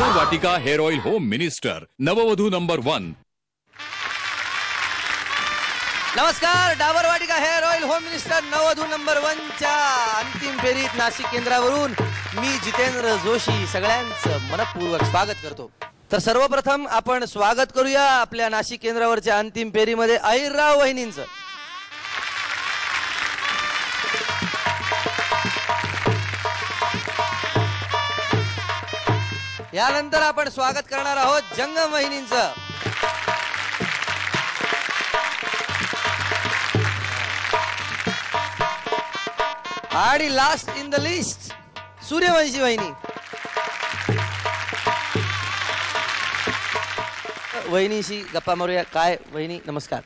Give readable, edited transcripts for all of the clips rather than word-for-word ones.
डाबर वाटिका hair oil home minister नववधू नंबर 1। नमस्कार, डाबर वाटिका हेअर ऑइल होम मिनिस्टर नववधू नंबर 1 च्या अंतिम फेरीत नाशिक केंद्रावरून मी जितेंद्र जोशी सगळ्यांचं मनपूर्वक स्वागत करतो। तर सर्वप्रथम आपण स्वागत करूया आपल्या नाशिक केंद्रावरच्या अंतिम फेरीमध्ये अहिरराव वहिनींचं। यानंतर आपण स्वागत करणार आहोत जंगम वहिनींचं। आणि last in the list Suryavanshi वहिनी। वहिनीशी गप्पा मारूया। काय वहिनी, नमस्कार।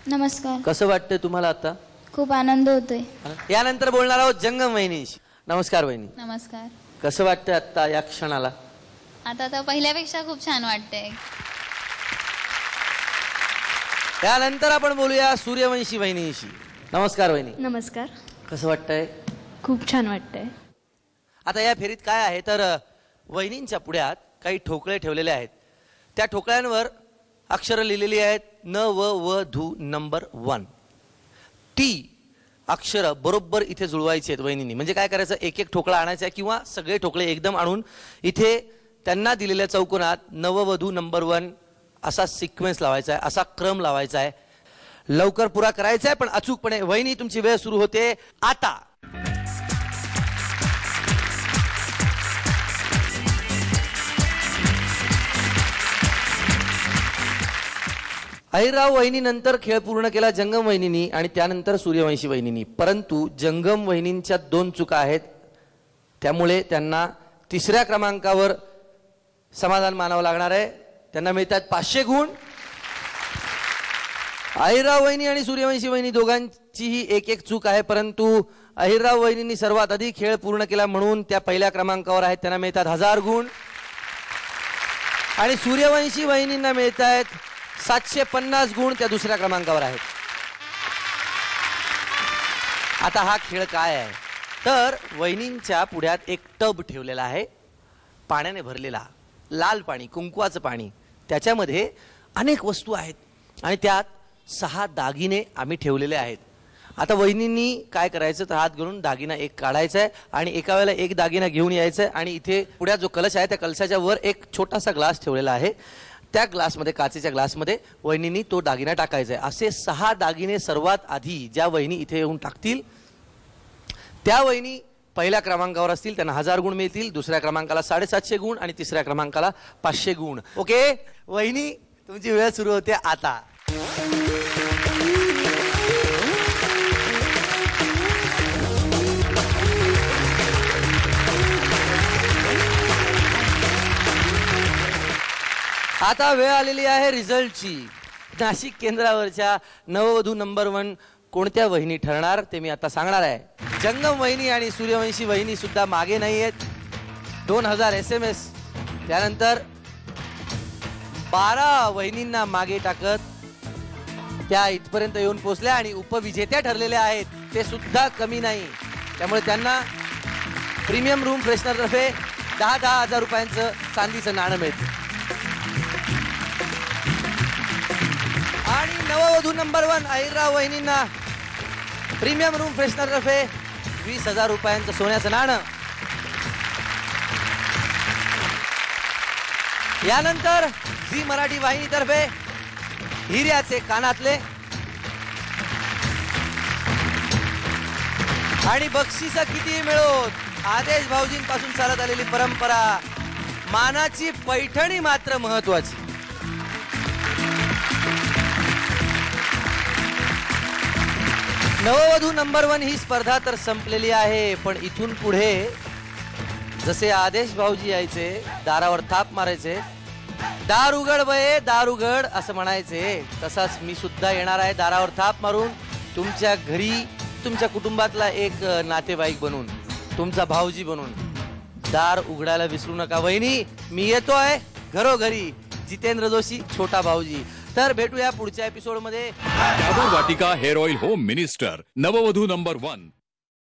नमस्कार। कसं वाटतंय तुम्हाला आता? खूप आनंद होतोय। यानंतर बोलणार आहोत जंगम वहिनीशी। नमस्कार वहिनी। नमस्कार। कसं वाटतंय आता या क्षणाला? आता तर पहिल्यापेक्षा खूप छान वाटतंय। त्यानंतर आपण बोलूया सूर्यवंशी वहिनीशी। नमस्कार वहिनी। नमस्कार। कसं वाटतंय? खूप छान वाटतंय। आता या फेरीत काय आहे तर वहिनींच्या पुढ्यात काही ठोकळे ठेवलेले आहेत। त्या ठोकळ्यांवर अक्षरं लिहिलेली आहेत नववधू नंबर 1। ती अक्षरं बरोबर इथे जुळवायची आहेत वहिनींनी। म्हणजे काय करायचं, एक एक ठोकळा आणायचा आहे किंवा सगळे ठोकळे एकदम आणून इथे त्यांना दिलेल्या चौकोनात नववधू नंबर 1 असा सिक्वेन्स लावायचा आहे, असा क्रम लावायचा आहे। लवकर पुरा करायचा आहे पण अचूकपणे। वहिनी, तुमची वेळ सुरू होते आता। अहिरराव वहिनी नंतर खेळ पूर्ण केला जंगम वहिनींनी आणि त्यानंतर सूर्यवंशी वहिनींनी। परंतु जंगम वहिनींच्या 2 चुका आहेत, त्यामुळे त्यांना तिसऱ्या क्रमांकावर समाधान मानावं लागणार आहे। त्यांना मिळतात 500 गुण। अहिरराव वहिनी आणि सूर्यवंशी वहिनी दोघांचीही एक एक चूक आहे, परंतु अहिरराव वहिनींनी सर्वात अधिक खेळ पूर्ण केला म्हणून त्या पहिल्या क्रमांकावर आहेत। त्यांना मिळतात 1000 गुण आणि सूर्यवंशी वहिनींना मिळत आहेत 750 गुण, त्या दुसऱ्या क्रमांकावर आहेत। आता हा खेळ काय आहे तर वहिनींच्या पुढ्यात एक टब ठेवलेला आहे, पाण्याने भरलेला, लाल पाणी, कुंकवाचं पाणी। त्याच्यामध्ये अनेक वस्तू आहेत आणि त्यात 6 दागिने आम्ही ठेवलेले आहेत। आता वहिनींनी काय करायचं तर हात घालून दागिना एक काढायचा आहे आणि एका वेळेला एक दागिना घेऊन यायचा आहे आणि इथे पुढ्यात जो कलश आहे त्या कलशाच्या वर एक छोटासा ग्लास ठेवलेला आहे। त्या ग्लासमध्ये, काचेच्या ग्लासमध्ये वहिनींनी तो दागिना टाकायचा आहे। असे 6 दागिने सर्वात आधी ज्या वहिनी इथे येऊन टाकतील त्या वहिनी पहिल्या क्रमांकावर असतील, त्यांना 1000 गुण मिळतील। दुसऱ्या क्रमांकाला 750 गुण आणि तिसऱ्या क्रमांकाला 500 गुण। ओके वहिनी, तुमची वेळ सुरू होते आता। आता वेळ आलेली आहे रिझल्टची। नाशिक केंद्रावरच्या नववधू नंबर 1 कोणत्या वहिनी ठरणार ते मी आता सांगणार आहे। जंगम वहिनी आणि सूर्यवंशी वहिनी सुद्धा मागे नाही आहेत। 2000 SMS, त्यानंतर 12 वहिनींना मागे टाकत त्या इथपर्यंत येऊन पोहोचल्या आणि उपविजेत्या ठरलेल्या आहेत, ते सुद्धा कमी नाही। त्यामुळे त्यांना प्रीमियम रूम फ्रेशनर तर्फे 10,000 रुपयांचं चांदीचं नाणं मिळतं आणि नववधू नंबर 1 अहिरराव वहिनींना प्रीमियम रूम फ्रेशनर तर्फे 20,000 रुपयांचं सोन्याचं नाणं। यानंतर झी मराठी वाहिनीतर्फे हिऱ्याचे कानातले आणि बक्षीस किती मिळवत आदेश भाऊजींपासून चालत आलेली परंपरा, मानाची पैठणी मात्र महत्वाची। नववधू नंबर 1 ही स्पर्धा तर संपलेली आहे, पण इथून पुढे जसे आदेश भाऊजी यायचे दारावर थाप मारायचे, दार उघड बये दार उघड असं म्हणायचे, तसाच मी सुद्धा येणार आहे दारावर थाप मारून तुमच्या घरी, तुमच्या कुटुंबातला एक नातेवाईक बनून, तुमचा भाऊजी बनून दार उघडायला विसरू नका। वहिनी, मी येतोय घरोघरी, जितेंद्र जोशी छोटा भाऊजी। तर भेटूया पुढच्या एपिसोड मध्ये। डाबर वाटिका हेयर ऑइल होम मिनिस्टर नववधू नंबर 1।